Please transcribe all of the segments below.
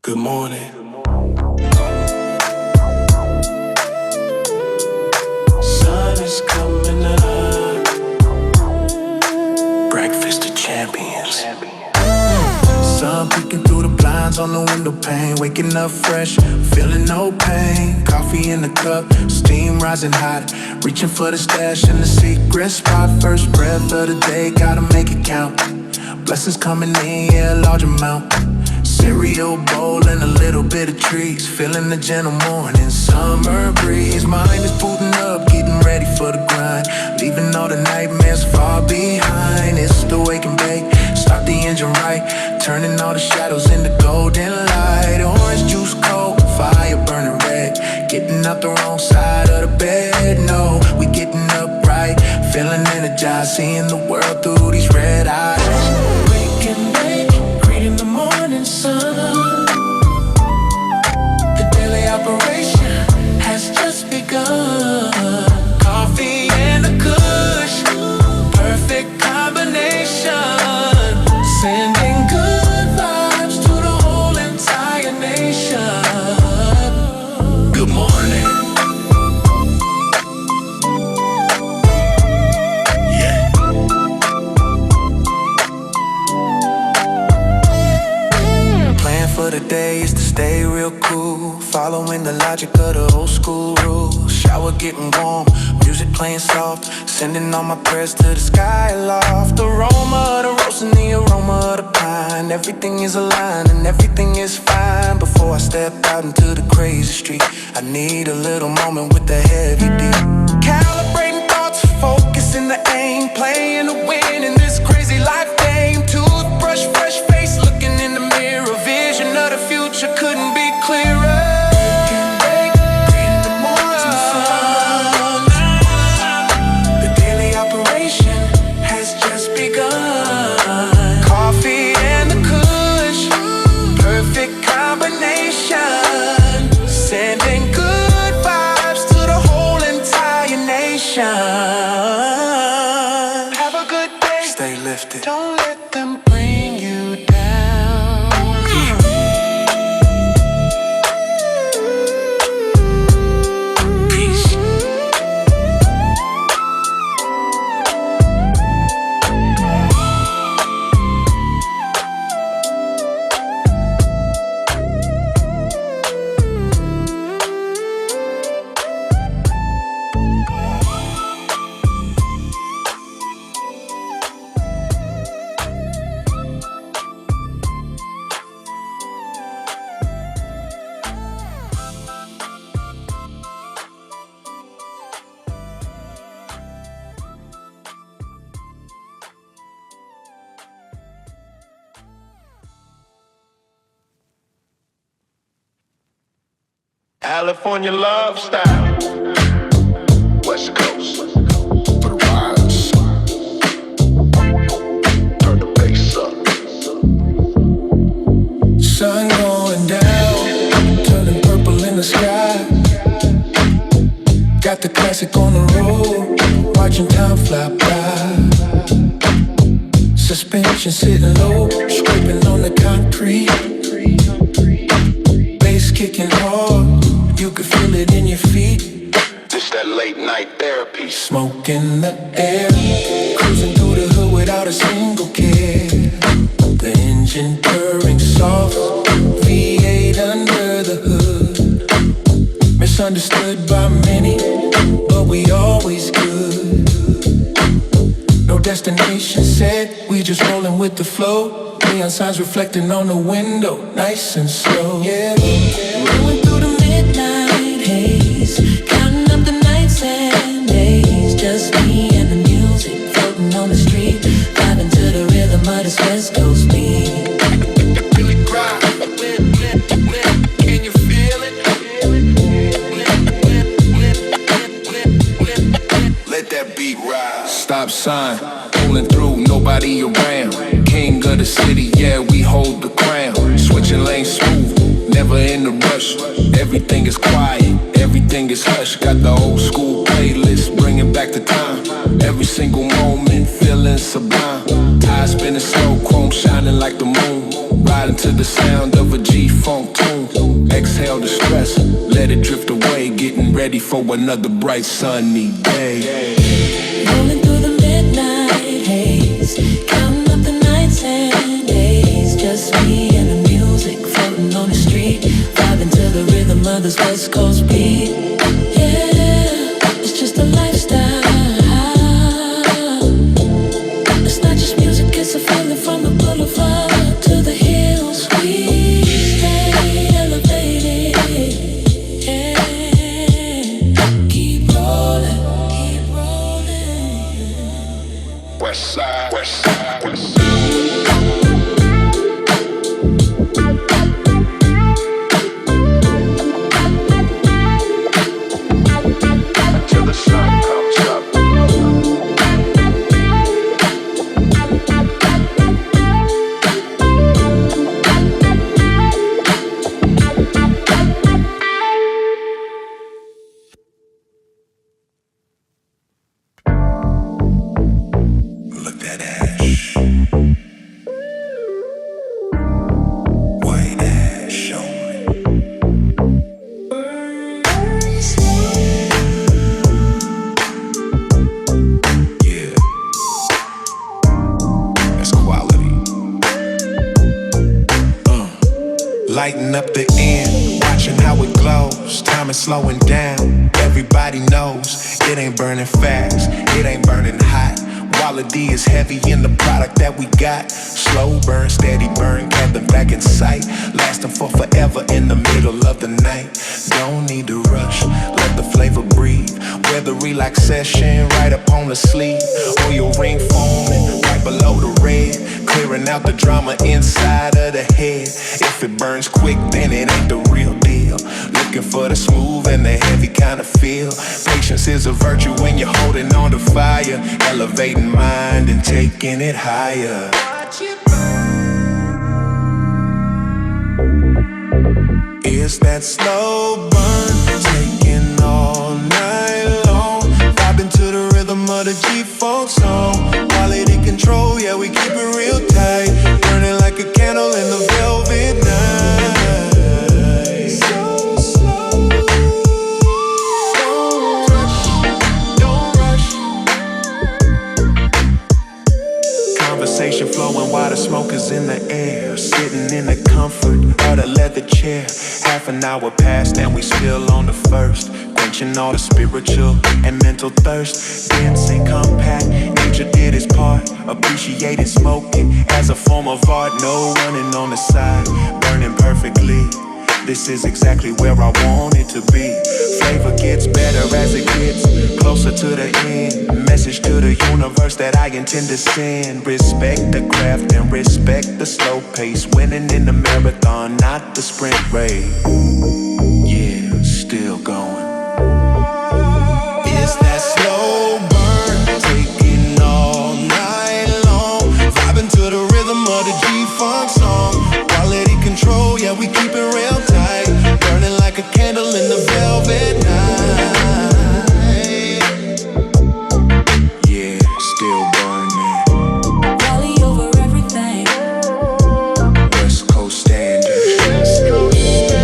Good morning. Sun is coming up. Breakfast of champions. Sun peeking through the blinds on the window pane. Waking up fresh, feeling no pain. Coffee in the cup, steam rising hot. Reaching for the stash in the secret spot. First breath of the day, gotta make it count. Blessings coming in, yeah, a large amount. Cereal bowl and a little bit of treats. Feeling the gentle morning summer breeze. Mind is booting up, getting ready for the grind. Leaving all the nightmares far behind. It's the wake and bake, start the engine right. Turning all the shadows into golden light. Orange juice cold, fire burning red. Getting out the wrong side of the bed. No, we getting up right. Feeling energized, seeing the world through these red eyes. Wake and bake, greeting the morning sun. The daily operation has just begun. Coffee and a kush, perfect combination. Sending good vibes to the whole entire nation. Good morning. Yeah. Plan for the day is to stay real cool, following the logic of the old school rules. Shower getting warm, music playing soft, sending all my prayers to the sky aloft. The aroma of the rose and the aroma of the pine. Everything is aligned and everything is fine. Before I step out into the crazy street, I need a little moment with the heavy beat. Calibrating thoughts, focusing the aim, playing to win in this crazy life game. Toothbrush, fresh face, looking in the mirror. Vision of the future couldn't be clearer. Have a good day. Stay lifted. Don't let them bring you down. Peace. California love style. West Coast. For the rise. Turn the bass up. Sun going down, turning purple in the sky. Got the classic on the road, watching time fly by. Suspension sitting low, scraping on the concrete. Bass kicking hard, you can feel it in your feet. This that late night therapy. Smoke in the air, cruising through the hood without a single care. The engine purring soft, V8 under the hood. Misunderstood by many, but we always good. No destination set, we just rolling with the flow. Neon signs reflecting on the window, nice and slow. Yeah, rolling through the midnight haze, counting up the nights and days. Just me and the music, floating on the street, vibing to the rhythm of this West Coast beat. Really cry, can you feel it? Let that beat rise. Stop sign, pulling through, nobody around. King of the city, yeah, we hold the crown. Switching lanes smooth, never in a rush. Everything is quiet, everything is hush. Got the old school playlist, bringing back the time. Every single moment, feeling sublime. Eyes spinning slow, chrome shining like the moon. Riding to the sound of a G-funk tune. Exhale the stress, let it drift away. Getting ready for another bright sunny day. Rolling through the midnight haze, counting up the nights and days. Just me and the music floating on the street, vibing to the rhythm of this West Coast beat. Yeah, it's just a lifestyle. It's not just music, it's a feeling from the boulevard to the hills. We stay elevated. Yeah, keep rolling, keep rolling. West side, west side, west side. Until the sun comes up. Look that ash. White ash showing. Yeah, that's quality. Lighting up the end, watching how it glows. Time is slowing down. Everybody knows it ain't burning fast, it ain't burning hot. Quality is heavy in the product that we got. Slow burn, steady burn, gather back in sight. Lasting for forever in the middle of the night. Don't need to rush, let the flavor breathe. Wear the relaxation right up on the sleeve. Oil ring foaming right below the red, clearing out the drama inside of the head. If it burns quick, then it ain't the real deal. Looking for the smooth and the heavy kind of feel. Patience is a virtue when you're holding on to fire. Elevating mind and taking it higher. It's that slow burn, taking all night long. Vibing to the rhythm of the G-funk song. Quality control, yeah, we keep it real tight. Burning like a candle in the velvet night. So slow. Don't rush, don't rush. Conversation flowing while the smoke is in the air. Sitting in the comfort of the leather chair. Half an hour passed and we still on the first. Quenching all the spiritual and mental thirst. Dancing compact, nature did its part. Appreciating smoking as a form of art. No running on the side, burning perfectly. This is exactly where I want it to be. Flavor gets better as it gets closer to the end. Message to the universe that I intend to send. Respect the craft and respect the slow pace. Winning in the marathon, not the sprint race. Yeah, still going. It's that slow burn, taking all night long. Vibing to the rhythm of the G-funk song. Quality control, yeah, we keep it real tight. Burning like a candle in the velvet night. Yeah, still burning. Rally over everything. West Coast standard. West Coast standard.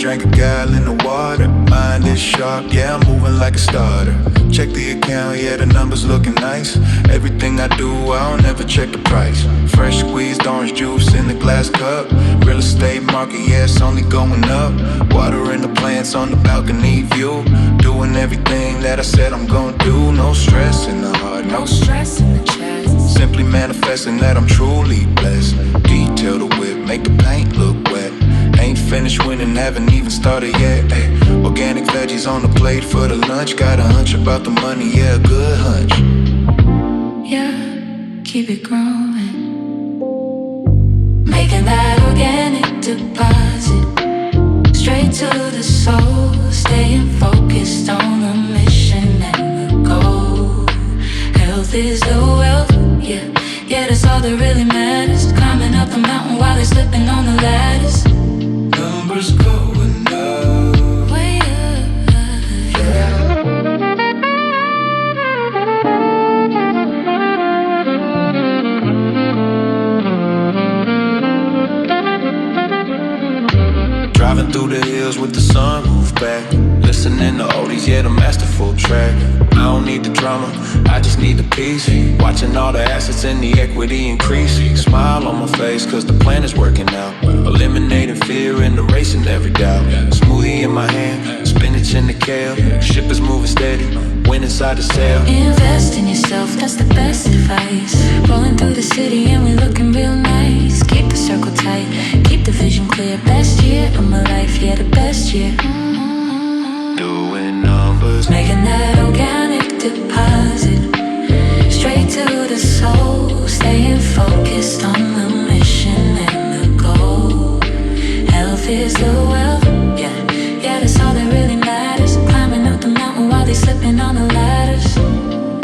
drank a gallon of water. Mind is sharp, yeah, I'm moving like a starter. Check the account, yeah, the numbers looking nice. Everything I do, I don't ever check the price. Fresh squeezed orange juice in the glass cup. Real estate market, yeah, it's only going up. Watering the plants on the balcony view. Doing everything that I said I'm gonna do. No stress in the heart, No stress in the chest. simply manifesting that I'm truly blessed. Detail the whip, make the paint look wet. Ain't finished winning, haven't even started yet. Ay, organic veggies on the plate for the lunch. Got a hunch about the money, yeah, good hunch. Yeah, keep it growing. Making that organic deposit. Straight to the soul. Staying focused on the mission and the goal. Health is the wealth, yeah. Yeah, that's all that really matters. Climbing up the mountain while they're slipping on the ladders. Numbers going up. Way Driving through the hills with the sunroof back. Listening to oldies, yeah, the masterful track. I don't need the drama, I just need the peace. Watching all the assets and the equity increase. Smile on my face, cause the plan is working out. Eliminating fear and erasing every doubt. Smoothie in my hand, spinach in the kale. Ship is moving steady, wind inside the sail. Invest in yourself, that's the best advice. Rolling through the city and we looking real nice. Keep the circle tight, keep the vision clear. Best year of my life, yeah, the best year. Doing numbers, Making that organic deposit. Straight to the soul. Staying focused on the mission and the goal. Health is the wealth, yeah. Yeah, that's all that really matters. Climbing up the mountain while they slipping on the ladders.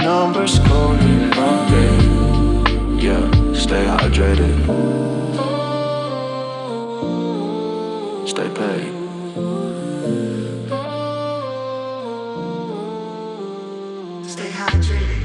numbers going up, yeah. Stay hydrated, stay paid. Stay hydrated.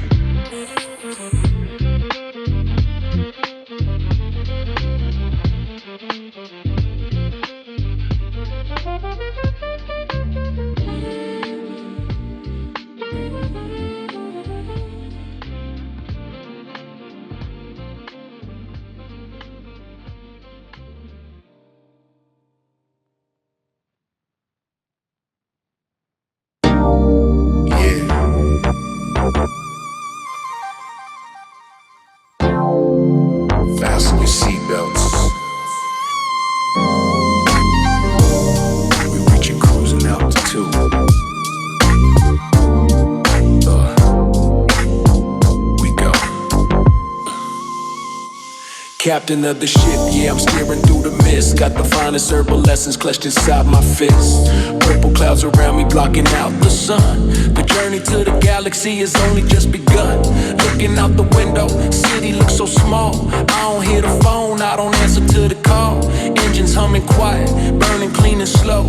Fasten your seatbelts. We're reaching cruising altitude. We go. Captain of the ship, yeah, I'm steering through the mist. Got the finest herbal lessons clutched inside my fist. Purple clouds around me blocking out the sun. The journey to the galaxy has only just begun. Looking out the window, city looks so small. I don't hear the phone, I don't answer to the call. Engines humming quiet, burning clean and slow.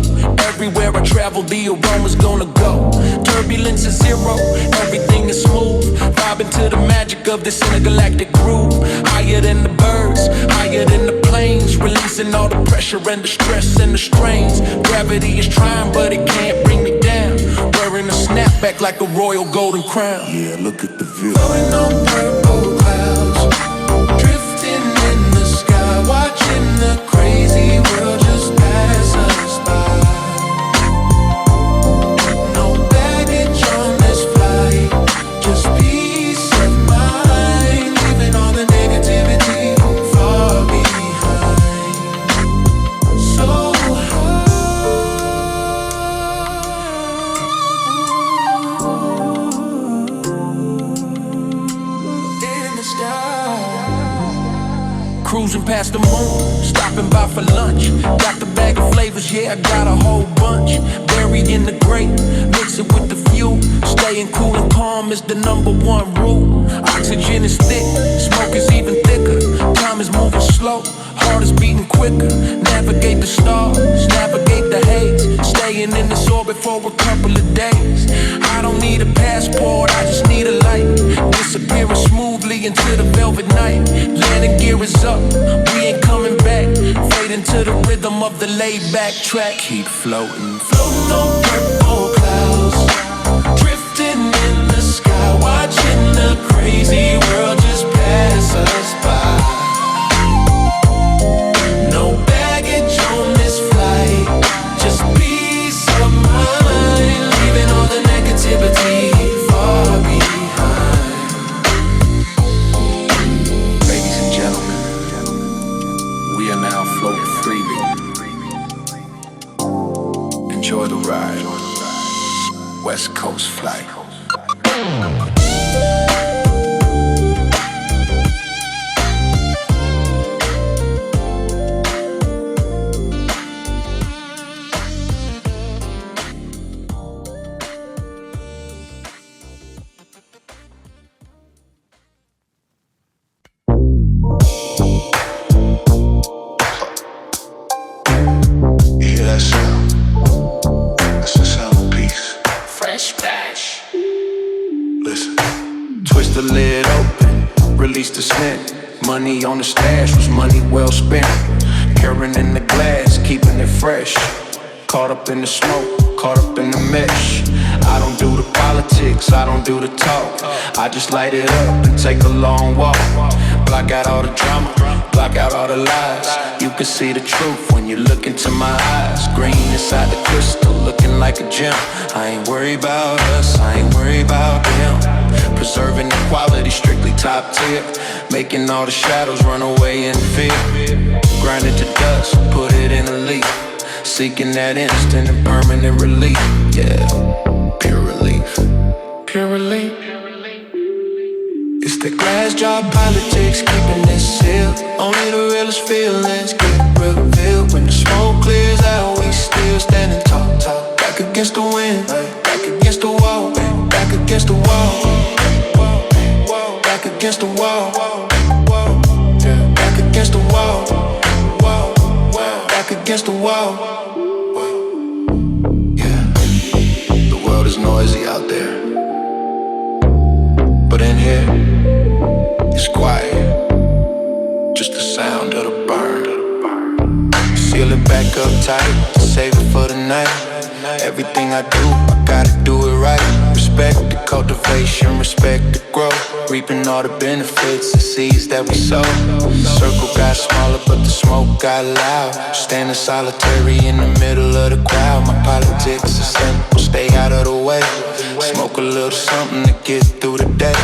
Everywhere I travel, the aroma's gonna go. Turbulence is zero, everything is smooth. Vibing to the magic of this intergalactic groove. Higher than the birds, higher than the planes. Releasing all the pressure and the stress and the strains. Gravity is trying, but it can't bring me down. Wearing a snapback like a royal golden crown. Yeah, look at the view. Flowing on purple clouds, drifting in the sky, watching the crazy world just pass us by. No baggage on this flight, just peace of mind. Leaving all the negativity far behind. So in the sky, cruising past the moon, stopping by for lunch. Got the bag of flavors, yeah, I got a whole bunch. Buried in the grape, mix it with the fuel. Staying cool and calm is the #1 rule. Oxygen is thick, smoke is even thicker. Time is moving slow, heart is beating quicker. Navigate the stars, navigate the haze. Staying in this orbit for a couple of days. I don't need a passport, I just need a light. Disappearing smoothly into the velvet night. Landing gear is up, we ain't coming back. Fading Dancing to the rhythm of the laid-back track. Keep floating, floating on purple clouds, drifting in the sky, watching the crazy world just pass us by. No baggage on this flight, just peace of mind, leaving all the negativity far behind. Ladies and gentlemen, we are now floating freely. Enjoy the ride. West Coast flight. The lid open, release the scent. Money on the stash was money well spent. Pouring in the glass, keeping it fresh. Caught up in the smoke, caught up in the mesh. I don't do the politics, I don't do the talk. I just light it up and take a long walk. Block out all the drama, block out all the lies. You can see the truth when you look into my eyes. Green inside the crystal, looking like a gem. I ain't worried about us, I ain't worried about them. Preserving the quality, strictly top tier. Making all the shadows run away in fear. Grind it to dust, put it in a leaf. Seeking that instant and permanent relief. Yeah, pure relief. Pure relief. It's the glass jar politics, keeping it sealed. Only the realest feelings get revealed. When the smoke clears out, we still standing tall, tall. Back against the wind, back against the wall, back against the wall. Back against the wall, yeah. Back against the wall, back against the wall, yeah. The world is noisy out there, but in here, it's quiet. Just the sound of the burn. Seal it back up tight, save it for the night. Everything I do, I gotta do it right. Respect the cultivation, respect the growth. Reaping all the benefits, the seeds that we sow. The circle got smaller, but the smoke got loud. Standing solitary in the middle of the crowd. My politics are simple, stay out of the way. Smoke a little something to get through the day.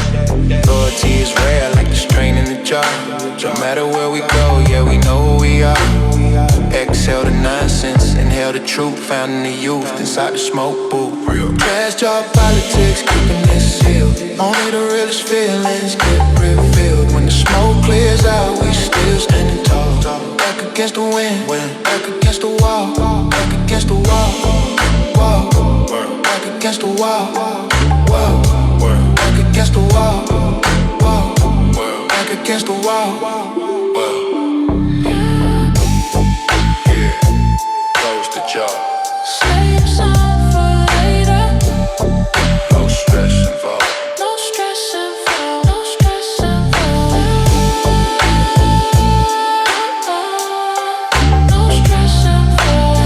Loyalty is rare, like the strain in the jar. No matter where we go, yeah, we know who we are. Exhale the nonsense, inhale the truth. Found in the youth, inside the smoke booth. Trash jar politics, keeping it sealed. Only the realest feelings get revealed. When the smoke clears out, we still standing tall. Back against the wind, back against the wall, back against the wall, back against the wall, back against the wall, back against the wall. Close the jaw. Save some for later. No stress involved. No stress involved. No stress involved. No stress involved.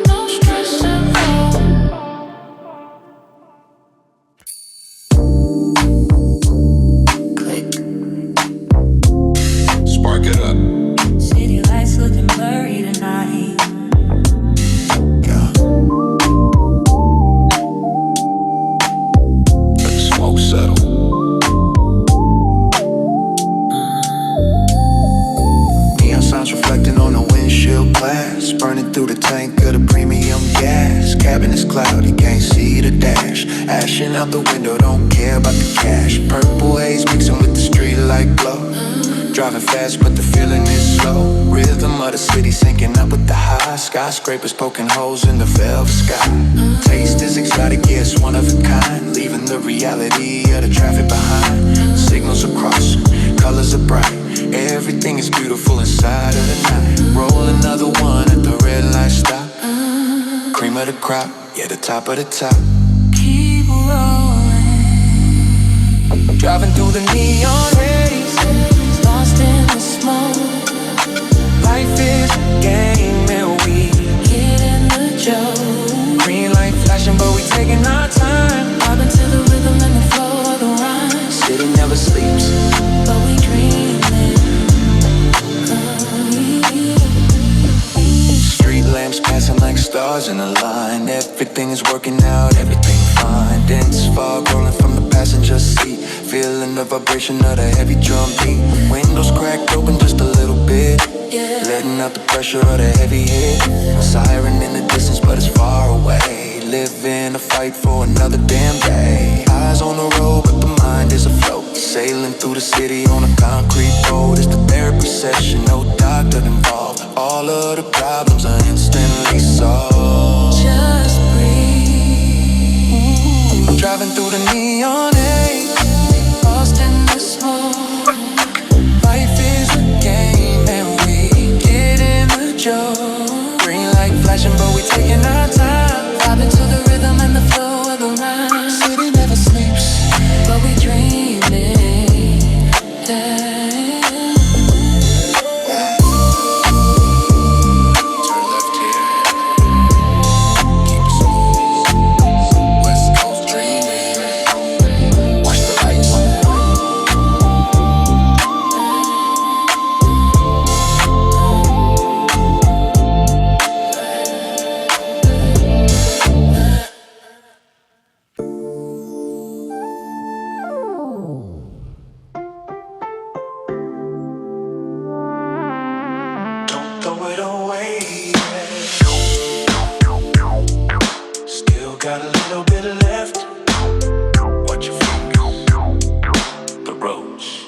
No stress involved. Click. Spark it up. City lights looking blurry tonight. Yeah. Let the smoke settle. Neon signs reflecting on the windshield glass, burning through the tank of the premium gas. Cabin is cloudy, can't see the dash. Ashing out the window, don't care about the cash. Purple haze mixing with the street light glow. Driving fast, but the feeling is slow. Rhythm of the city syncing up with the high. Skyscrapers poking holes in the velvet sky. Taste is exotic, yes, one of a kind. Leaving the reality of the traffic behind. Signals are crossing, colors are bright. Everything is beautiful inside of the night. Roll another one at the red light stop. Cream of the crop, yeah, the top of the top. Keep rolling. Driving through the neon rays, Lost taking our time. Up into the rhythm and the flow of the rhyme. City never sleeps, but we dreaming. Street lamps passing like stars in a line. Everything is working out, everything fine. Dense fog rolling from the passenger seat. Feeling the vibration of the heavy drum beat. Windows cracked open just a little bit, Yeah. letting out the pressure of the heavy hit. Siren in the distance but it's far away. Living a fight for another damn day. Eyes on the road but the mind is afloat. Sailing through the city on a concrete road. It's the therapy session, no doctor involved. All of the problems are instantly solved. Just breathe. Driving through the neon haze, Lost in the smoke. life is a game and we get in the joke. Green light flashing but we taking our time. Vibe into the rhythm and the flow of the rhyme. City never sleeps, But we dreaming. Yeah. turn left here, keep it smooth. West Coast dreaming, watch the lights. Don't throw it away yet. Still got a little bit left. Watch your fingers, the roads.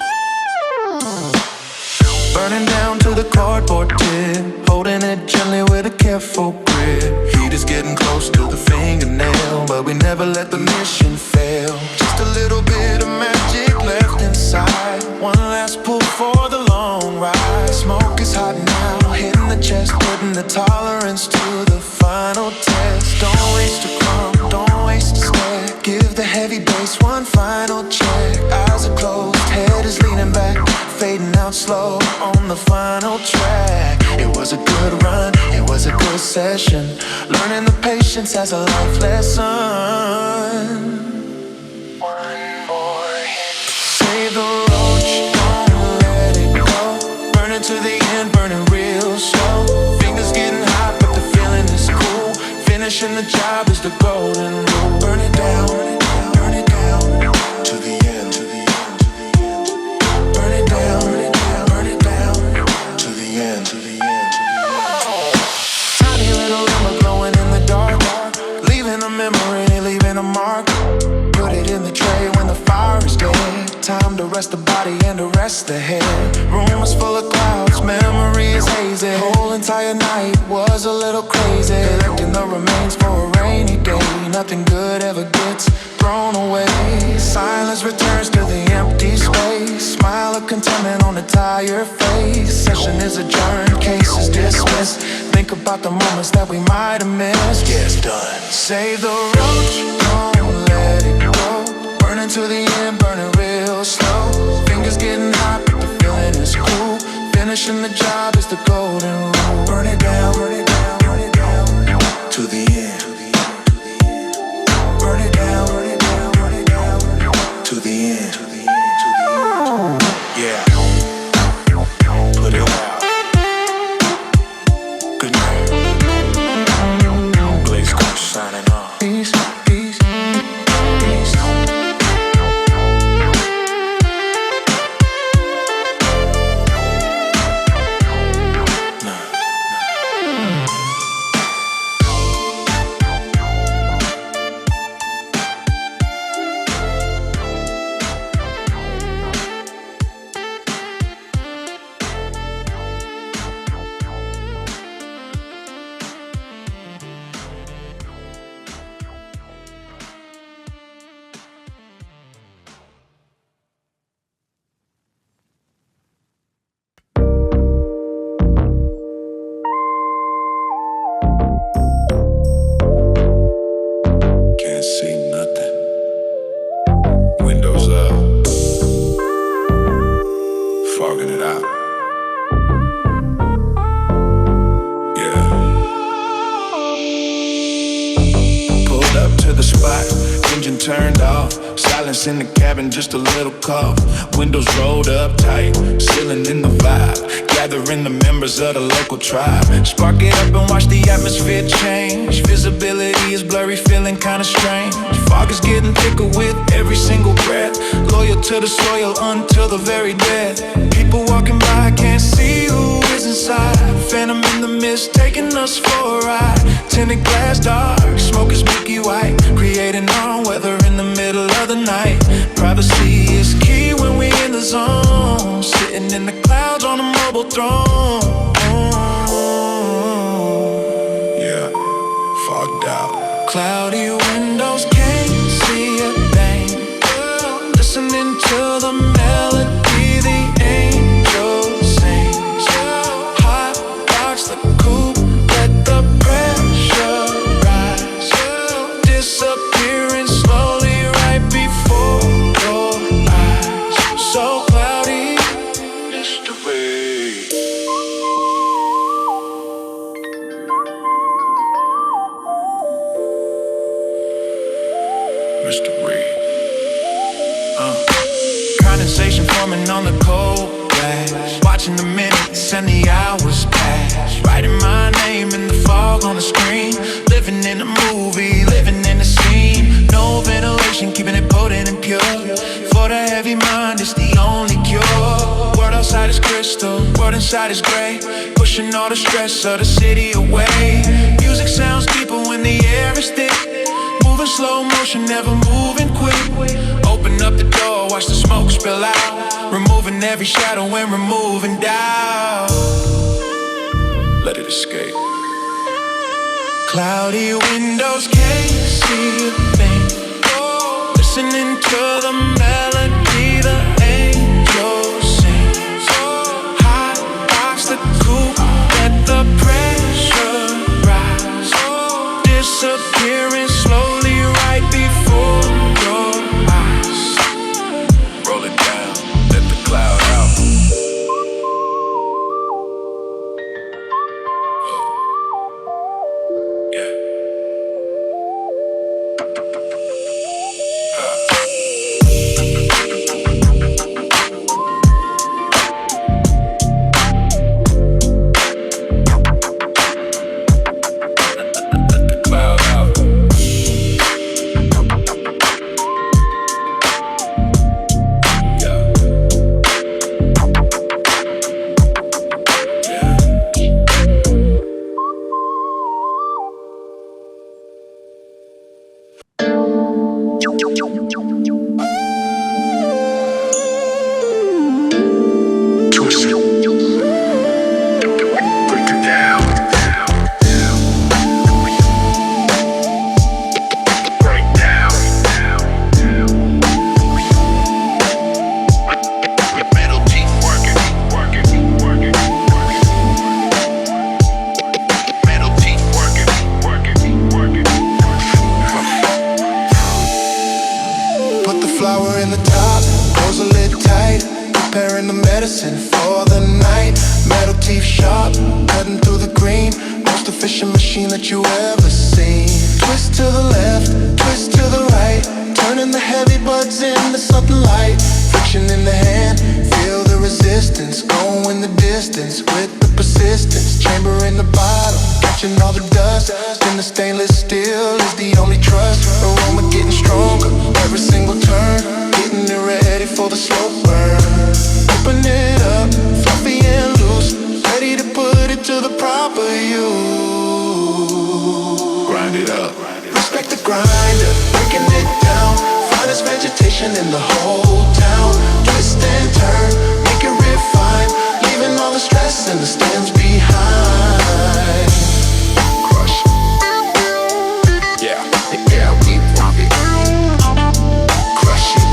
Burning down to the cardboard tip, holding it gently with a careful grip. Heat is getting close to the fingernail, but we never let the mission fail. Just a little bit of magic left inside. One last pull for the long ride. Smoke is hot now, hitting the chest, putting the tolerance to the final test. Don't waste a crumb, don't waste a stare. Give the heavy bass one final check. Eyes are closed, head is leaning back, fading out slow on the final track. It was a good run, it was a good session. Learning the patience as a life lesson. One more hit. Save the roach, don't let it go. Burning to the end, burning real slow. Fingers getting hot, but the feeling is cool. Finishing the job is the golden rule. Burn it down, burn it down, to the end, to the end, to the end. Burn it down, burn it down, burn it down, to the end, to the end, to the end. Tiny little ember glowing in the dark, leaving a memory, leaving a mark. Put it in the tray when the fire is dead. Time to rest the body and to rest the head. Room is full of clouds, memory is hazy. Whole entire night was a little crazy. Collecting the remains for a rainy day. Nothing good ever gets thrown away. Silence returns to the empty space. Smile of contentment on a tired face. Session is adjourned, case is dismissed. Think about the moments that we might have missed. Yeah, it's done. Save the roach, don't let it go. Burning to the end, burning real slow. Fingers getting hot, but the feeling is cool. Finishing the job is the golden rule. Burn it down, burn it down, burn it down, to the end. Burn it down, burn it down, burn it down, to the end. Yeah, put it out. Good night. Blaze Coach signing off. Peace, peace, peace. us in the cabin, just a little cough. Windows rolled up tight, ceiling in the vibe. Gathering the members of the local tribe. Spark it up and watch the atmosphere change. Visibility is blurry, feeling kinda strange. Fog is getting thicker with every single breath. Loyal to the soil until the very death. People walking by, can't see who is inside. Phantom in the mist, taking us for a ride. Tinted glass dark, smoke is milky white. Creating our own weather in the middle of the night. Privacy is key when we in the zone. Sitting in the clouds on a mobile throne. Yeah, fogged out. Cloudy windows, can't see a thing. Listening to the melody the angels sing. Hot box the coupe, let the pressure rise. Disappearing slowly right before your eyes. So cloudy, mystery. Mystery. Condensation forming on the cold glass. Watching the minutes and the hours pass. Writing my name in the fog on the screen. Living in a movie, living in the scene. No ventilation, keeping it potent and pure. For the heavy mind, it's the only cure. World outside is crystal, world inside is gray. Pushing all the stress of the city away. Music sounds deeper when the air is thick. Moving slow motion, never moving quick. Open up the door, watch the smoke spill out. Removing every shadow and removing doubt. Let it escape. Cloudy windows, can't see a thing. Listening to the melody the angels sing. Hot box the coupe, let the pressure rise. Disappearing slowly right before your eyes. Roll it down, let the cloud out. Yeah. Preparing the medicine for the night. Metal teeth sharp, cutting through the green. Most efficient machine that you ever seen. Twist to the left, twist to the right. Turning the heavy buds into something light. Friction in the hand, feel the resistance. Going the distance with the persistence. Chamber in the bottom, catching all the dust. Then the stainless steel is the only trust. Aroma getting stronger, every single turn. Getting it ready for the slow burn. Open it up, fluffy and loose. Ready to put it to the proper use. Grind it up. Respect the grinder, breaking it down. Finest vegetation in the whole town. Twist and turn, make it refined. Leaving all the stress and the stems behind. Crush. Yeah. Yeah, we rock it. Crush it.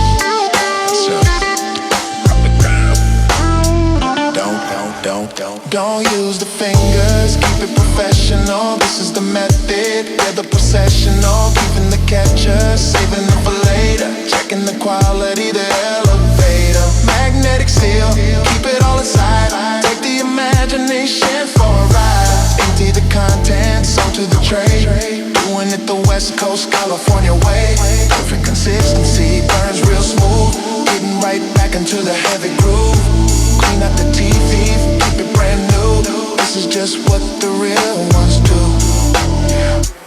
Don't use the fingers, keep it professional. This is the method, we're the processional. Keeping the catcher, saving them for later. Checking the quality, the elevator. Magnetic seal, keep it all inside. Take the imagination for a ride. Empty the contents onto the tray. Doing it the West Coast, California way. Perfect consistency, burns real right back into the heavy groove. Clean up the TV, keep it brand new. This is just what the real ones do.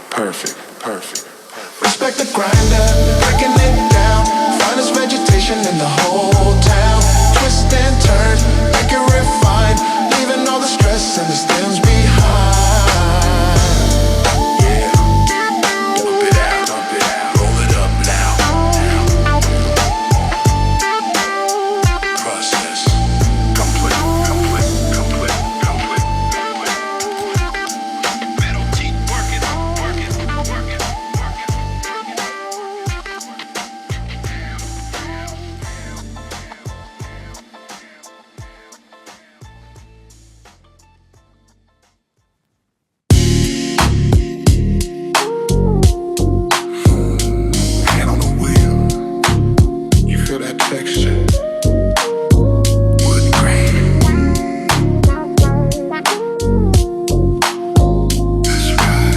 Perfect, perfect. Respect the grinder, breaking it down. Finest vegetation in the whole town. Twist and turn, make it refined, leaving all the stress and the stems behind. Yeah, dump it out, roll it up now. Process complete. Metal teeth working. Hand on the wheel, you feel that texture. Wood grain. That's right.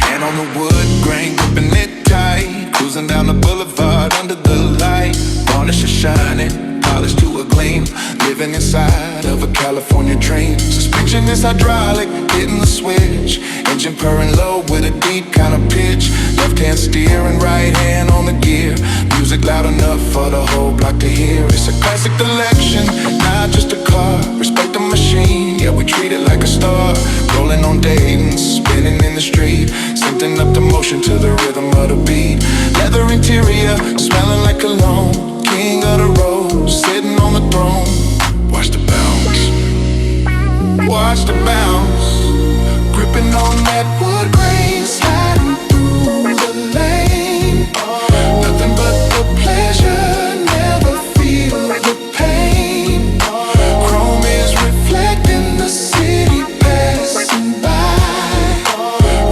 Hand on the wood grain, gripping it tight. Cruising down the boulevard under the light. Varnish is shining, polished to a gleam. Living inside of a California dream. Suspension is hydraulic, hitting the switch. Engine purring low with a deep kind of pitch. Left hand steering, right hand on the gear. Music loud enough for the whole block to hear. It's a classic collection, not just a car. Respect the machine, yeah, we treat it like a star. Rolling on Dayton's, spinning in the street. Syncing up the motion to the rhythm of the beat. Leather interior, smelling like cologne. King of the road, sitting on the throne. Watch the bounce, watch the bounce. Gripping on that wood grain, sliding through the lane. Nothing but the pleasure, never feel the pain. Chrome is reflecting the city passing by.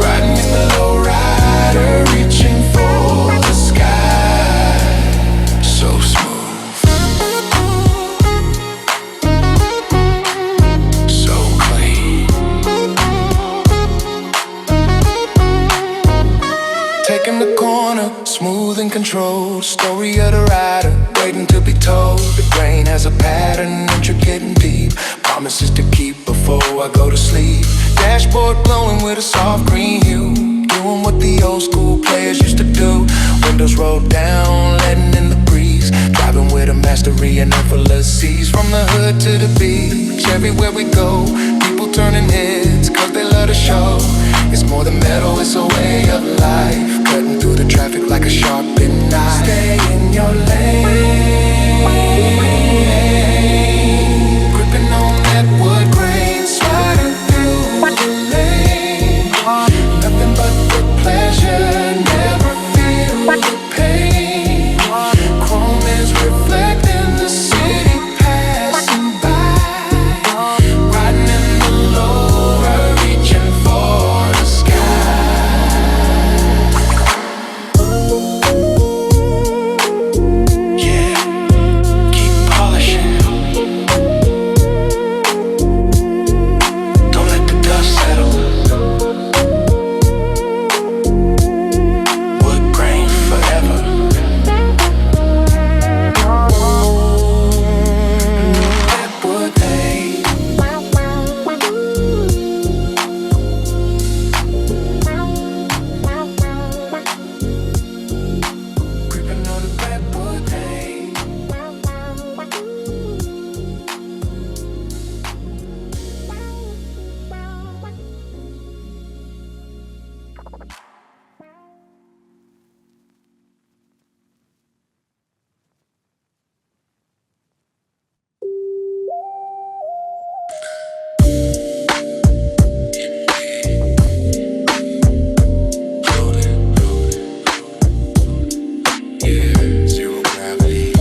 Riding in the low rider, reaching for the sky. So smooth, so clean. Taking the corner, smooth and controlled. Story of the rider, waiting to be told. The brain has a pattern, intricate and deep. Promises to keep before I go to sleep. Dashboard glowing with a soft green hue. Doing what the old school players used to do. Windows rolled down, letting in the breeze. Driving with a mastery and effortless. From the hood to the beach, everywhere we go. People turning heads, cause they love the show. It's more than metal, it's a way of life. Cutting through the traffic like a sharpened knife. Stay in your lane. Gripping on that wood grain, sliding through the lane. Nothing but the pleasure, never feel the pain. Chrome is reflecting the city passing by. Riding in the lower, reaching for the sky. Yeah, keep polishing. Don't let the dust settle. Wood grain forever. That wood grain. Creeping on the redwood grain. Yeah, zero gravity.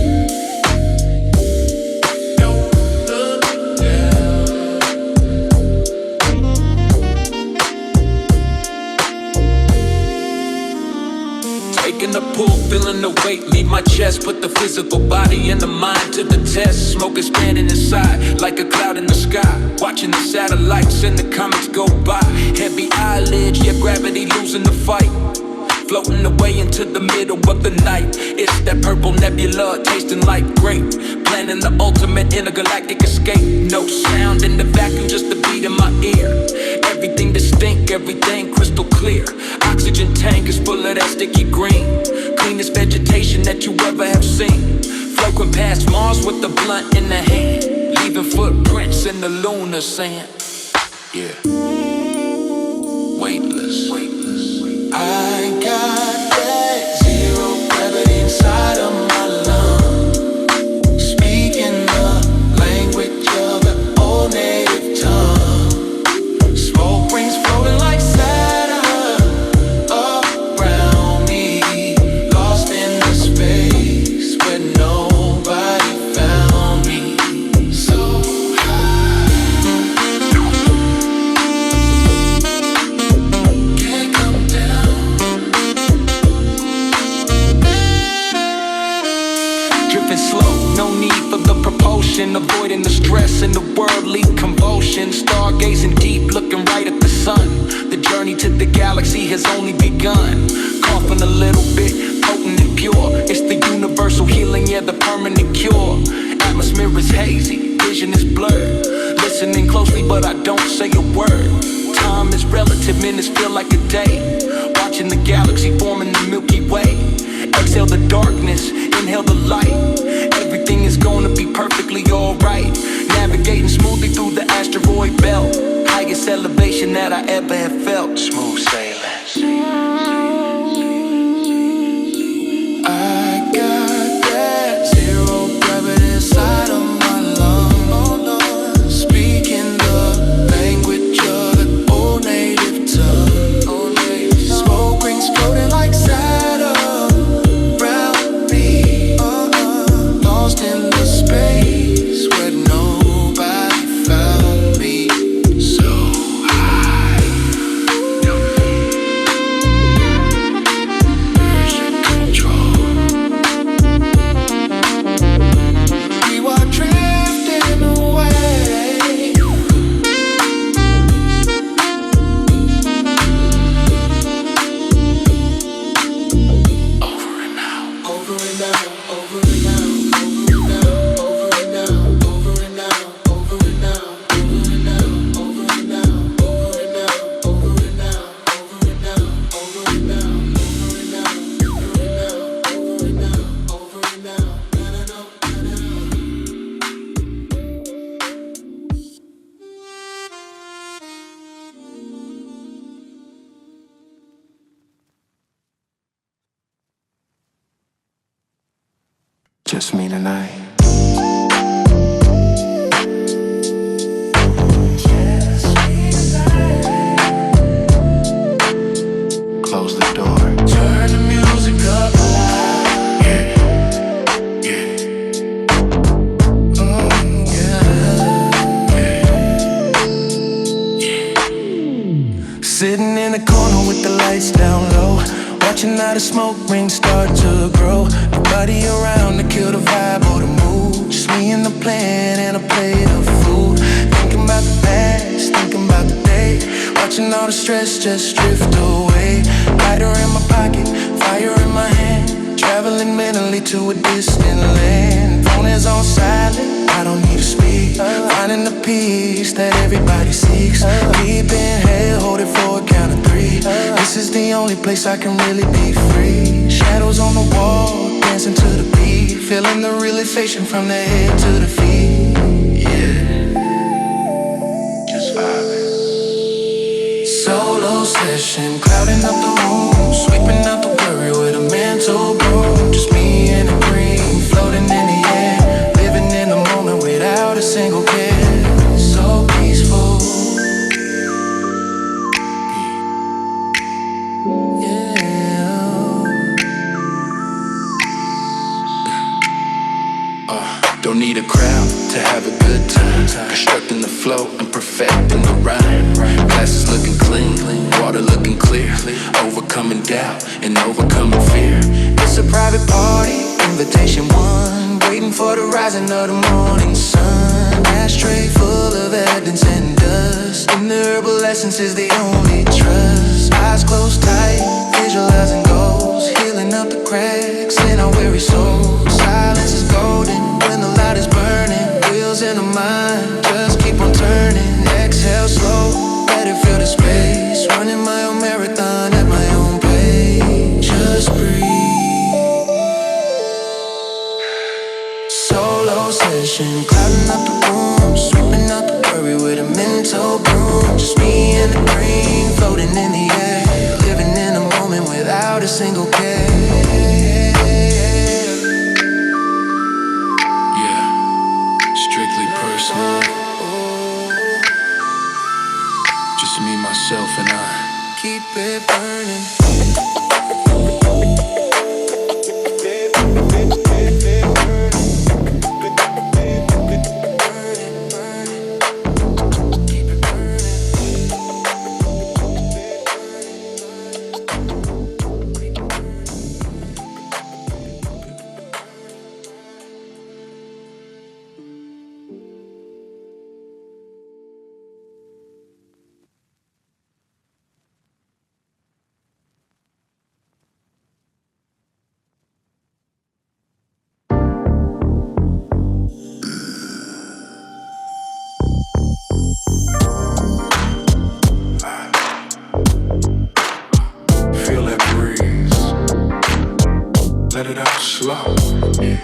Taking the pull, feeling the weight, leave my chest. Put the physical body and the mind to the test. Smoke expanding inside, like a cloud in the sky. Watching the satellites and the comets go by. Heavy eyelids, yeah, gravity losing the fight. floating away into the middle of the night. It's that purple nebula tasting like grape, planning the ultimate intergalactic escape. No sound in the vacuum, just the beat in my ear. Everything distinct, everything crystal clear. Oxygen tank is full of that sticky green, cleanest vegetation that you ever have seen. Floating past Mars with the blunt in the hand, leaving footprints in the lunar sand. Yeah. Weightless. I got that zero gravity inside of my lungs, speaking the language of the old native tongue. Smoke rings floating like Saturn around me, lost in the space where nobody found me. So can't come down. Drifting slow, no need for the propulsion, avoiding the stress and the worldly convulsion. Stargazing deep, looking right at the sun. The journey to the galaxy has only begun. Coughing a little bit, potent and pure. It's the universal healing, yeah, the permanent cure. Atmosphere is hazy, vision is blurred. Listening closely, but I don't say a word. Time is relative, minutes feel like a day. Watching the galaxy forming the Milky Way. Exhale the darkness, inhale the light. Everything is gonna be perfectly alright. Navigating smoothly through the asteroid belt. Highest elevation that I ever have felt. Smooth sailing. I got that zero gravity inside of my lungs, speaking the language of the old native tongue. Smoke rings floating like Saturn around me, lost in the space where nobody found me. So high, version control. We were drifting away. Over and out, over and out, over and out, over and out, over and out, over and out, over and out, over and out, over and out, over and out, over and out, over and out, over and out, over and out, over and out, over and out, just me tonight. Close the door. Turn the music up loud. Yeah, yeah. Yeah. Sitting in the corner with the lights down low, watching how the smoke rings start to grow. Nobody around to kill the vibe or the mood. Just me and the plan and a plate of food. Thinking about the past, thinking about the day. Watching all the stress just drift away. Lighter in my pocket, fire in my hand. Traveling mentally to a distant land. Phone is on silent, I don't need to speak. Finding the peace that everybody seeks. Deep inhale, hold it for a count of three. This is the only place I can really be free. Shadows on the wall, dancing to the beat. Feeling the realization from the head to the feet. Yeah, just vibing. Solo session, clouding up the room, sweeping out the worry with a mental broom. Just me and a green, floating in the air, living in the moment without a single care. So peaceful. Don't need a crowd to have a good time. Constructing the flow and perfecting the rhyme. Glasses looking clean, water looking clear. Overcoming doubt and overcoming fear. It's a private party, invitation one. Waiting for the rising of the morning sun. Ashtray full of evidence and dust. And the herbal essence is the only trust. Eyes closed tight, visualizing gold. cracks in our weary souls. Silence is golden when the light is burning. Wheels in the mind just keep on turning. Exhale slow, let it fill the space. Running my own marathon at my own pace. Just breathe. Solo session, clouding up the room, sweeping out the worry with a mental broom. Just me and the dream, floating in the air, living in the moment without a single care. Yeah, strictly personal. Just me, myself, and I. Keep it burning. Feel that breeze. Let it out slow. Yeah.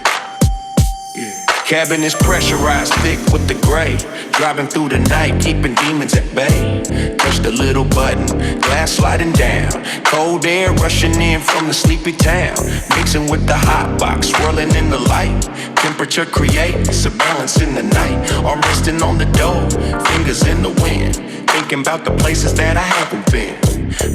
Cabin is pressurized, thick with the gray. Driving through the night, keeping demons at bay. Push the little button, glass sliding down. Cold air rushing in from the sleepy town. Mixing with the hot box, swirling in the light. Temperature creates a balance in the night. Arm resting on the door, fingers in the wind. Thinking about the places that I haven't been.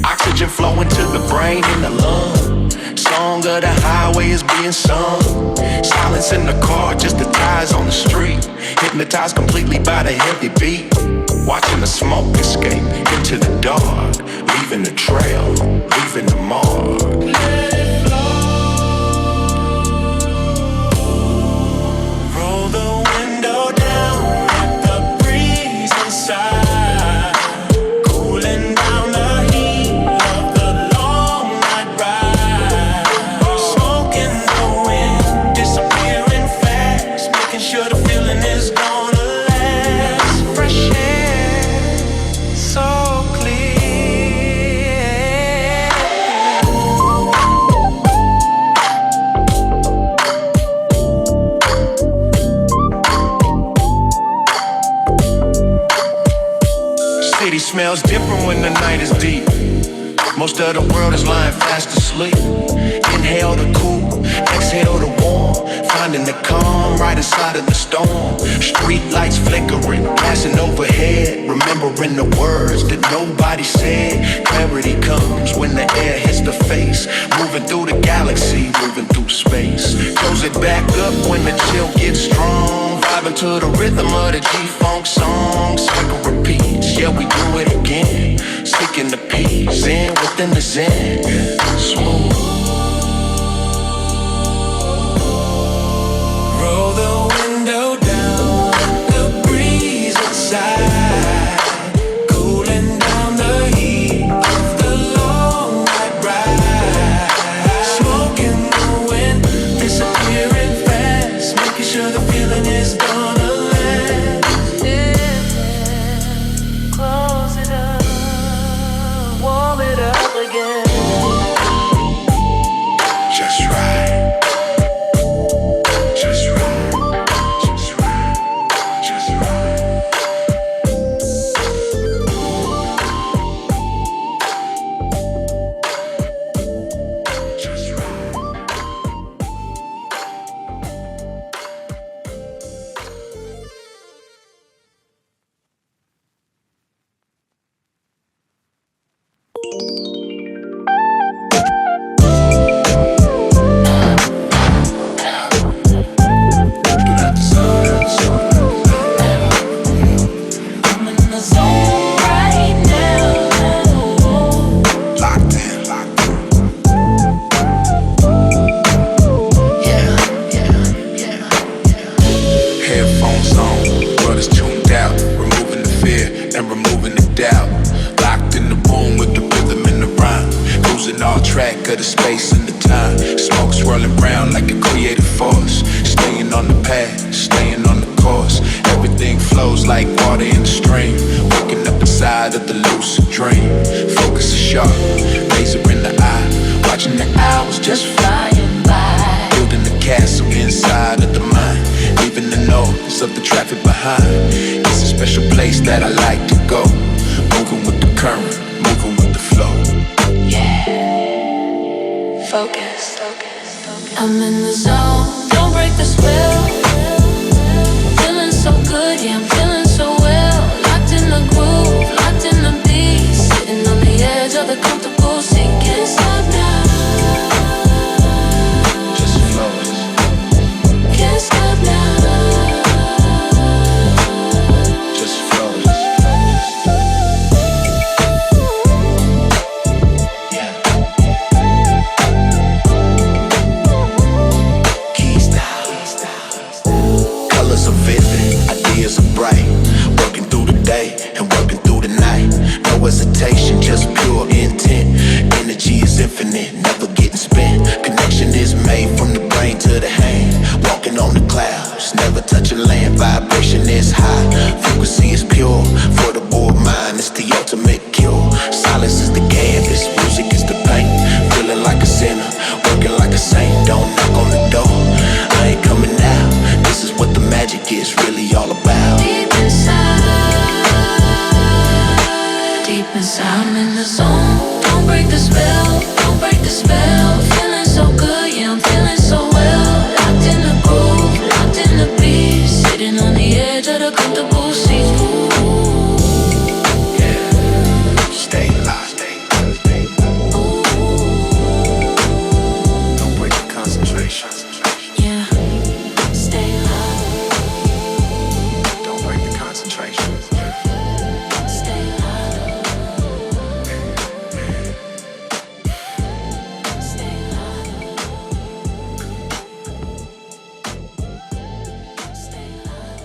Oxygen flowing to the brain and the lung. Song of the highway is being sung. Silence in the car, just the tires on the street. Hypnotized completely by the heavy beat. Watching the smoke escape into the dark. Leaving the trail, leaving the mark. Let it flow. Roll the window down, let the breeze inside. Cooling down the heat of the long night ride. Smoking the wind, disappearing fast. Making sure the feeling is gonna last. Fresh air, so clear. City smells different when the night is deep. Most of the world is lying fast asleep. Inhale the cool, exhale the warm. Finding the calm right inside of the storm. Street lights flickering, passing overhead. Remembering the words that nobody said. Clarity comes when the air hits the face. Moving through the galaxy, moving through space. Close it back up when the chill gets strong. Vibing to the rhythm of the G-Funk song. Cycle repeats, yeah we do it again. Sticking the peace in within the zen. Smooth. Roll the window down, let the breeze inside. Cooling down the heat of the long night ride. Smoking the wind, disappearing fast. Making sure the feeling is gonna last. Close it up, warm it up again. around like a creative force. Staying on the path, staying on the course. Everything flows like water in the stream. Waking up inside of the lucid dream. Focus is sharp, laser in the eye. Watching the hours just flying by. Building a castle inside of the mind. Leaving the noise of the traffic behind. It's a special place that I like to go. Moving with the current, moving with the flow. Focus. I'm in the zone, don't break the spell. Feeling so good, yeah, I'm feeling so well. Locked in the groove, locked in the beat. Sitting on the edge of the comfortable seat. Can't stop now. Just flow. Can't stop now. Just flow. Yeah. Keys down. Colors are vivid, ideas are bright. Working through the day and working through the night. No hesitation, just pure intent. Energy is infinite, never getting spent. Connection is made from the brain to the hand. Walking on the clouds, never touching land. Vibration is high, frequency is pure. For the bored mind, it's the ultimate cure. Silence is the canvas, music is the paint. Feeling like a sinner, working like a saint. Don't knock on the door, I ain't coming out. This is what the magic is really all about. Deep inside, I'm in the zone. Don't break the spell, don't break the spell. Feeling so good, yeah, I'm feeling so well. Locked in the groove, locked in the beat. Sitting on the edge of the comfortable seat. Stay locked. Don't break the concentration. Yeah, stay low, Don't break the concentration. stay low, stay low, stay low.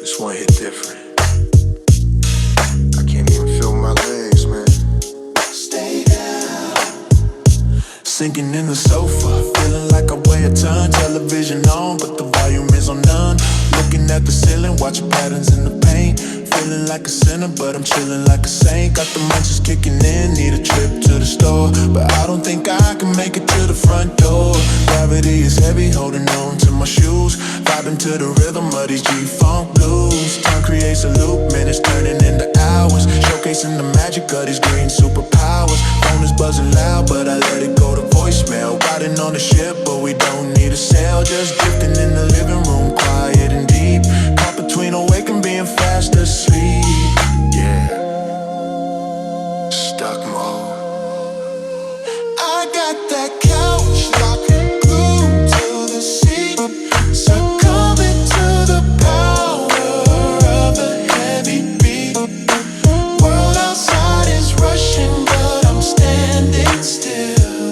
This one hit different. I can't even feel my legs, man. Stay down. Sinking in the sofa, feeling like I weigh a ton. Television on, but the volume is on none. Looking at the ceiling, watching patterns in the paint. Feeling like a sinner, but I'm chilling like a saint. Got the munchies kicking in, need a trip to the store. But I don't think I can make it to the front door. Gravity is heavy, holding on to my shoes. Vibing to the rhythm of these G-Funk blues. Time creates a loop, minutes turning into hours. Showcasing the magic of these green superpowers. Phone is buzzing loud, but I let it go to voicemail. Riding on the ship, but we don't need a sail. Just drifting in the living room, quiet and deep. Caught between awake and being fast asleep. Yeah, stuck mode. I got that couch locked, glued to the seat. Succumbing to the power of the heavy beat. World outside is rushing, but I'm standing still.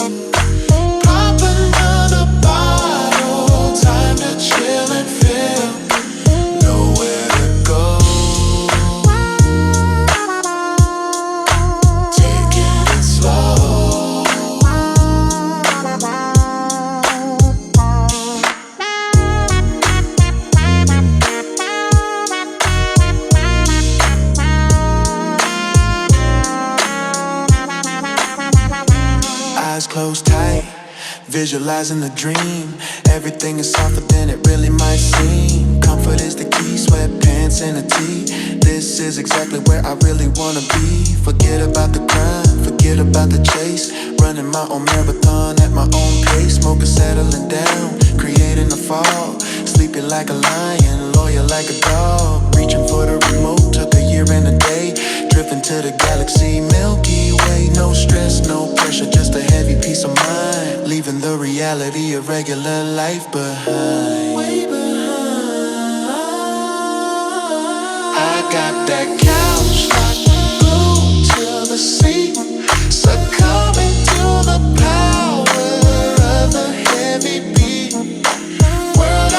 Pop another bottle, time to chill and feel. Nowhere to go. Taking it slow. Eyes closed tight, visualizing the dream. Everything is softer than it really might seem. Comfort is the key, sweatpants and a tee. This is exactly where I really wanna be. Forget about the grind, forget about the chase. Running my own marathon at my own pace. Smoking, settling down, creating a fall. Sleeping like a lion, loyal like a dog. Reaching for the remote, took a year and a day. Drifting to the galaxy, Milky Way. No stress, no pressure, just a heavy peace of mind. Leaving the reality of regular life behind. Way behind. I got that couch locked, glued to the seat. Succumbing to the power of the heavy beat. World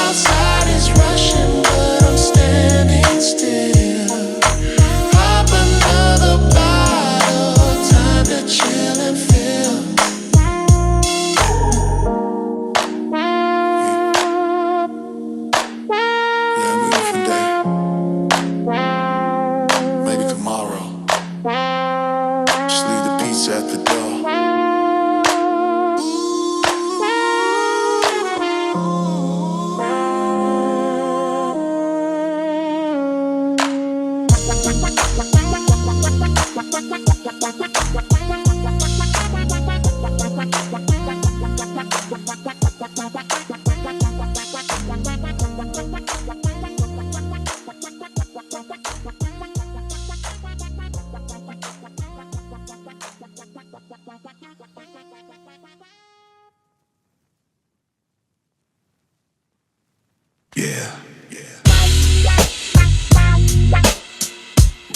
Yeah.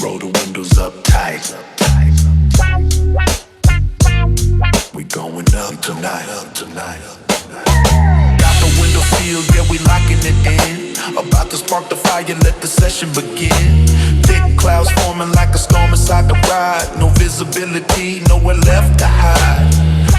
Roll the windows up tight. We going up tonight. Got the window sealed, yeah, we locking it in. About to spark the fire, let the session begin. Thick clouds forming like a storm inside the ride. No visibility, nowhere left to hide.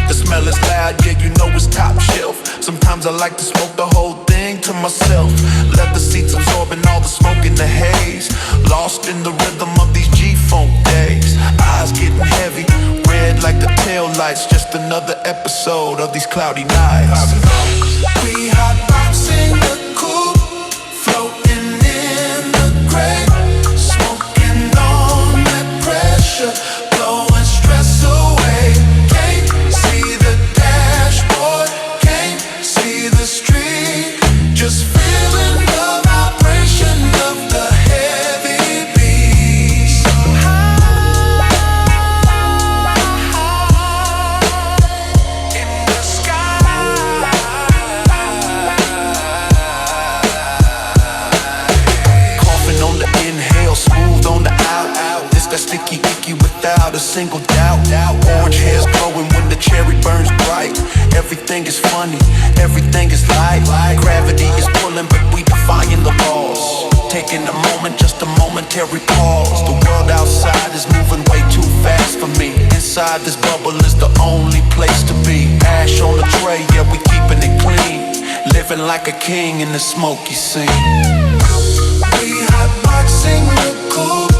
The smell is loud, yeah, you know it's top shelf. Sometimes I like to smoke the whole thing to myself. Let the seats absorbing all the smoke in the haze. Lost in the rhythm of these G-funk days. Eyes getting heavy, red like the tail lights. Just another episode of these cloudy nights. We hotboxing the coupe, floating in the gray, smoking on that pressure, blowing stress away. Can't see the dashboard, can't see the street, just feeling the vibration of the heavy beat. So high in the sky. Coughing on the inhale, smooth on the out. This that sticky icky without a single doubt. Orange hair's glowing when the cherry burns bright. Everything is funny, everything is light. Gravity is pulling, but we defying the laws. Taking a moment, just a momentary pause. The world outside is moving way too fast for me. Inside this bubble is the only place to be. Ash on the tray, yeah, we keeping it clean. Living like a king in the smoky scene. We hotboxing the coupe,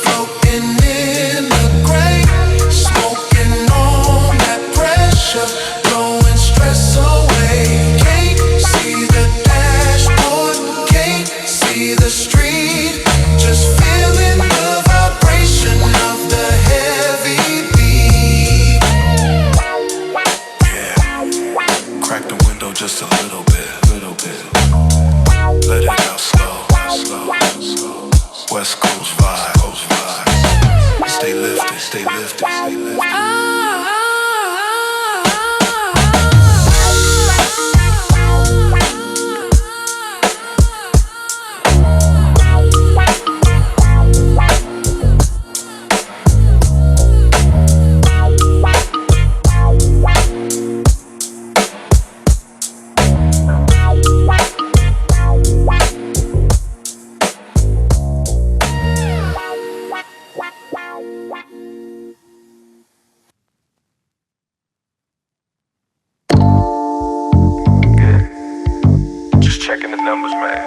floating in the gray, smoking on that pressure, blowing stress away. Can't see the dashboard, can't see the street, just feeling the vibration of the heavy beat. Yeah, crack the window just a little bit. Let it out slow. West Coast vibes. Stay lifted. Checking the numbers, man.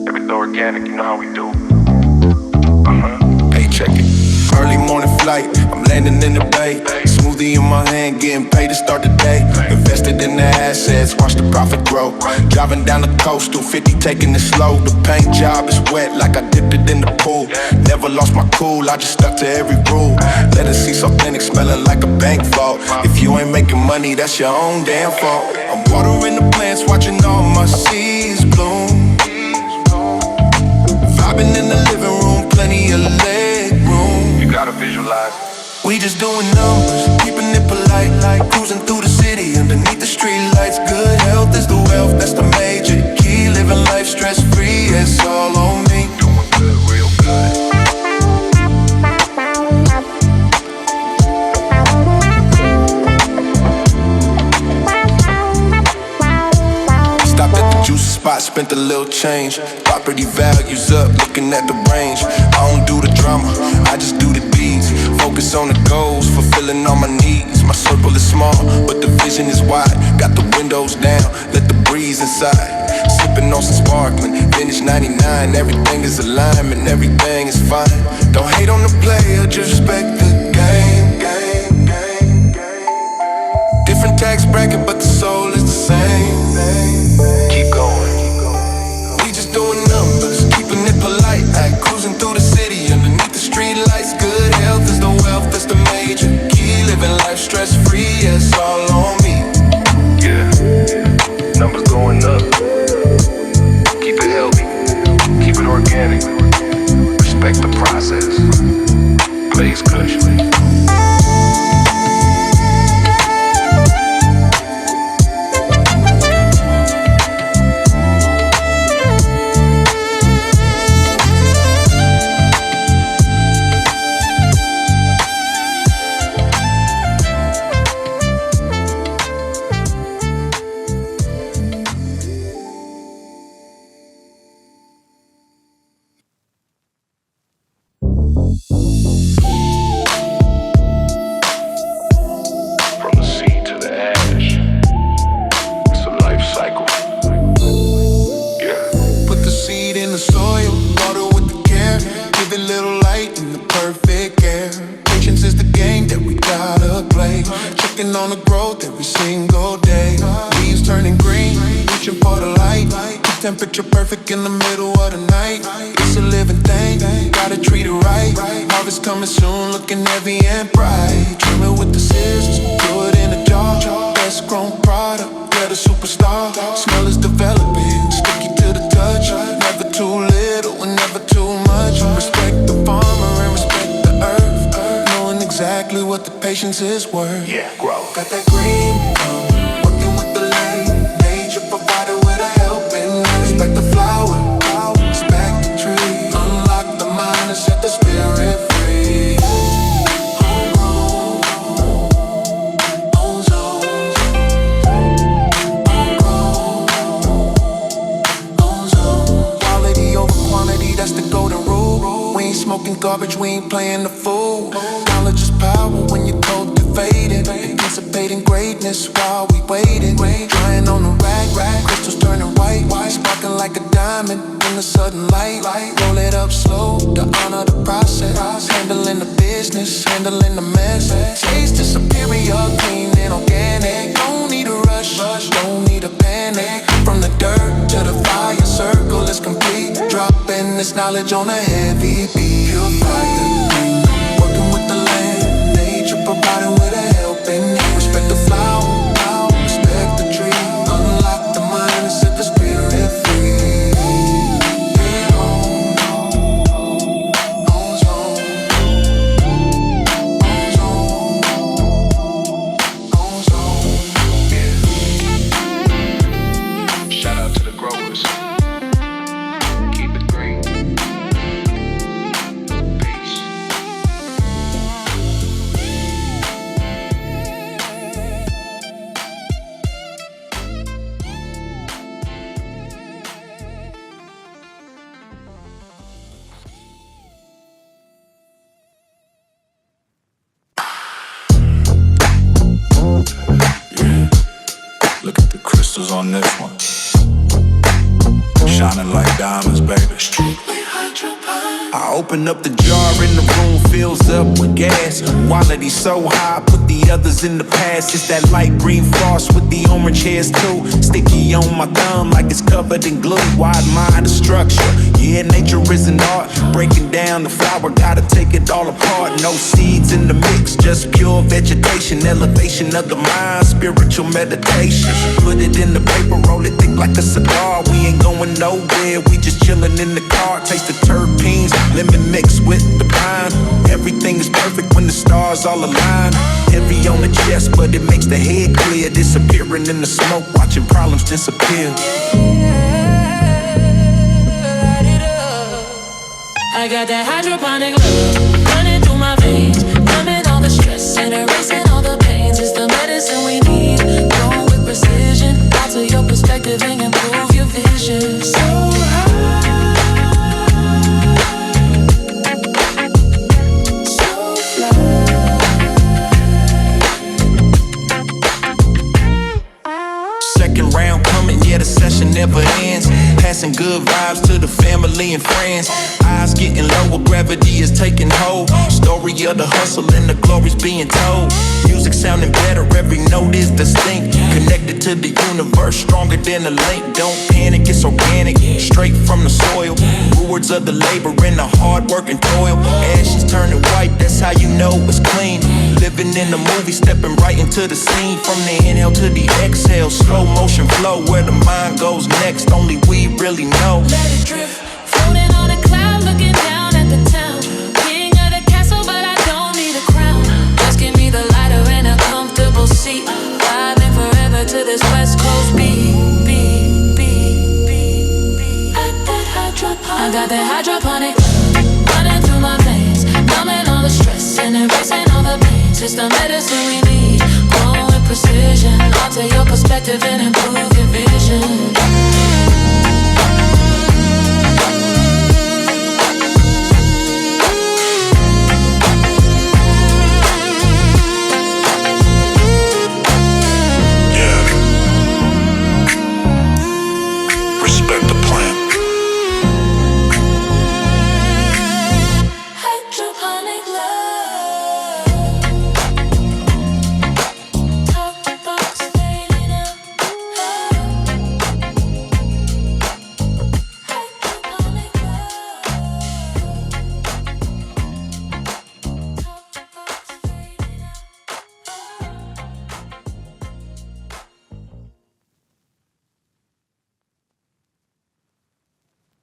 Everything organic, you know how we do. Hey, check it. Early morning flight, I'm landing in the bay. Smoothie in my hand, getting paid to start the day. Invested in the assets, watch the profit grow. Driving down the coast, 250, taking it slow. The paint job is wet, like I dipped it in the pool. Never lost my cool, I just stuck to every rule. Let it cease authentic, smelling like a bank vault. If you ain't making money, that's your own damn fault. I'm watering the plants, watching all my seeds bloom. Vibing in the living room, plenty of leg room. You gotta visualize. We just doing numbers, keeping it polite, like cruising through the city underneath the street lights. Good health is the wealth, that's the major key. Living life stress-free, it's all on me. Doing good, real good. Stopped at the juice spot, spent a little change. Property values up, looking at the range. I don't do the drama, I just do the deeds. Focus on the goals, fulfilling all my needs. My circle is small, but the vision is wide. Got the windows down, let the breeze inside. Sipping on some sparkling, vintage 99. Everything is alignment, everything is fine. Don't hate on the player, just respect the game. Different tax bracket, but the soul is the same. Keep going. We just doing numbers, keeping it polite, like cruising through the city underneath the street lights. Good health is the wealth, that's the major key. Living life stress-free, it's all on me. Yeah. Numbers going up. Keep it healthy. Keep it organic. Respect the process. Blaze Kush. temperature perfect in the middle of the night. It's a living thing, gotta treat it right. Harvest coming soon, looking heavy and bright. Trim it with the scissors, throw it in a jar. Best grown product, yeah, the superstar. Smell is developing, sticky to the touch. Never too little and never too much. Respect the farmer and respect the earth, knowing exactly what the patience is worth. Yeah, grow. Got that green thumb, working with the land. Nature provided with a helping hand. Respect the flower, respect the tree. Unlock the mind and set the spirit free. Homegrown, ozone. Homegrown, ozone. Quality over quantity, that's the golden rule. We ain't smoking garbage, we ain't playing the fool. Knowledge is power when you're cultivated. Anticipating greatness while we waiting. Drying on the rack, crystals turning white. Sparkling like a diamond in the sudden light. Roll it up slow to honor the process. Handling the business, handling the mess. Taste is superior, clean and organic. Don't need a rush, don't need a panic. From the dirt to the fire, circle is complete. Dropping this knowledge on a heavy beat. Purify the green, working with the land. Nature provided with a helping hand. Respect the flower, respect the tree. Unlock the mind and set the spirit free. Yeah, ozone, Yeah. Shout out to the growers. Keep it green. Peace. Look at the crystals on this one. Shining like diamonds, baby. I open up the jar and the room fills up with gas. Quality so high, I put the others in the past. It's that light green frost with the orange hairs too. Sticky on my thumb like it's covered in glue. Wide mind, the structure. Yeah, nature is an art. Breaking down the flower, gotta take it all apart. No seeds in the mix, just pure vegetation. Elevation of the mind, spiritual meditation. Put it in the paper, roll it thick like a cigar. We ain't going nowhere, we just chilling in the car. Taste the terpenes, lemon mixed with the pine. Everything is perfect when the stars all align. Heavy on the chest, but it makes the head clear. Disappearing in the smoke, watching problems disappear. I got that hydroponic love running through my veins, numbing all the stress and erasing all the pains. It's the medicine we need, going with precision. Alter your perspective and improve your vision. So Second round coming, yeah, the session never ends. Passing good vibes to the family and friends. Eyes getting lower, gravity is taking hold. Story of the hustle and the glory's being told. Music sounding better, every note is distinct. Connected to the universe, stronger than a link. Don't panic, it's organic, straight from the soil. Rewards of the labor and the hard work and toil. Ashes turning white, that's how you know it's clean. Living in the movie, stepping right into the scene. From the inhale to the exhale, slow motion flow. Where the mind goes next, only we really know. let it drift, floating on a cloud, looking down at the town. King of the castle, but I don't need a crown. Just give me the lighter and a comfortable seat. Vibing forever to this West Coast beat. I got that hydroponic running through my veins, numbing all the stress and erasing all the pains. It's the medicine we need, growing with precision. Alter your perspective and improve your vision.